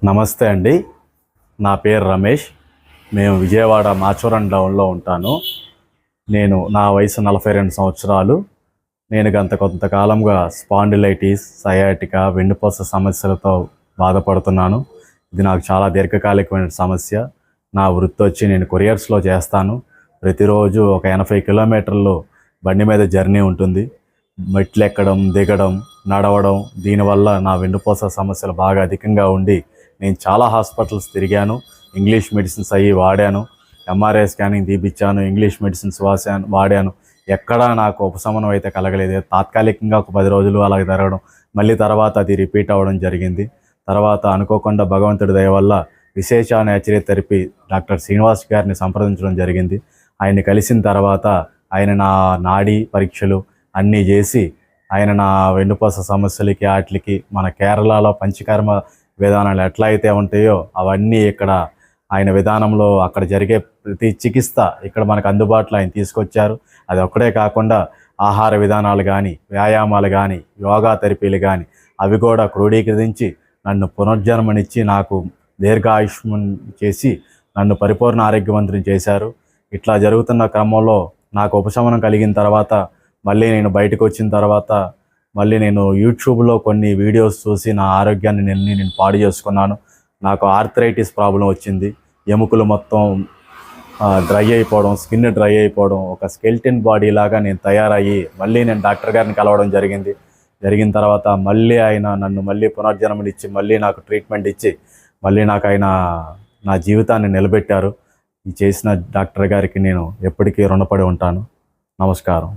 నమస్తే అండి. నా పేరు రమేష్. మేము విజయవాడ మాచవరం టౌన్లో ఉంటాను. నా వయసు 42 సంవత్సరాలు. నేను కొంతకాలంగా స్పాండిలైటిస్, సయాటికా, వెన్నుపూస సమస్యలతో బాధపడుతున్నాను. ఇది నాకు చాలా దీర్ఘకాలికమైన సమస్య. నా వృత్తి వచ్చి నేను కొరియర్స్లో చేస్తాను. ప్రతిరోజు ఒక 80 కిలోమీటర్లు బండి మీద జర్నీ ఉంటుంది. మెట్లు ఎక్కడం, దిగడం, నడవడం. దీనివల్ల నా వెన్నుపూస సమస్యలు బాగా అధికంగా ఉండి నేను చాలా హాస్పిటల్స్ తిరిగాను. ఇంగ్లీష్ మెడిసిన్స్ అవి వాడాను. ఎంఆర్ఐ స్కానింగ్ తీపిచ్చాను. ఇంగ్లీష్ మెడిసిన్స్ వాడాను. ఎక్కడా నాకు ఉపశమనం అయితే కలగలేదు. తాత్కాలికంగా ఒక 10 రోజులు అలా జరగడం, మళ్ళీ తర్వాత అది రిపీట్ అవ్వడం జరిగింది. తర్వాత అనుకోకుండా భగవంతుడి దయ వల్ల విశేష న్యాచురోథెరపీ డాక్టర్ శ్రీనివాస్ గారిని సంప్రదించడం జరిగింది. ఆయన్ని కలిసిన తర్వాత ఆయన నా నాడీ పరీక్షలు అన్నీ చేసి ఆయన నా వెన్నుపూస సమస్యలకి వాటికి మన కేరళలో పంచకర్మ విధానాలు ఎట్లా అయితే ఉంటాయో అవన్నీ ఇక్కడ ఆయన విధానంలో అక్కడ జరిగే ప్రతి చికిత్స ఇక్కడ మనకు అందుబాటులో ఆయన తీసుకొచ్చారు. అది ఒక్కడే కాకుండా ఆహార విధానాలు కానీ, వ్యాయామాలు కానీ, యోగా థెరపీలు కానీ అవి కూడా క్రోడీకరించి నన్ను పునర్జన్మనిచ్చి నాకు దీర్ఘాయుష్మం చేసి నన్ను పరిపూర్ణ ఆరోగ్యవంతుని చేశారు. ఇట్లా జరుగుతున్న క్రమంలో నాకు ఉపశమనం కలిగిన తర్వాత మళ్ళీ నేను బయటకు వచ్చిన తర్వాత మళ్ళీ నేను యూట్యూబ్లో కొన్ని వీడియోస్ చూసి నా ఆరోగ్యాన్ని నేను పాడు చేసుకున్నాను. నాకు ఆర్థరైటిస్ ప్రాబ్లం వచ్చింది. ఎముకలు మొత్తం డ్రై అయిపోవడం, స్కిన్ డ్రై అయిపోవడం, ఒక స్కెల్టన్ బాడీ లాగా నేను తయారయ్యి మళ్ళీ నేను డాక్టర్ గారిని కలవడం జరిగింది. జరిగిన తర్వాత మళ్ళీ ఆయన నన్ను మళ్ళీ పునర్జన్మనిచ్చి మళ్ళీ నాకు ట్రీట్మెంట్ ఇచ్చి మళ్ళీ నాకు ఆయన నా జీవితాన్ని నిలబెట్టారు. ఈ చేసిన డాక్టర్ గారికి నేను ఎప్పటికీ రుణపడి ఉంటాను. నమస్కారం.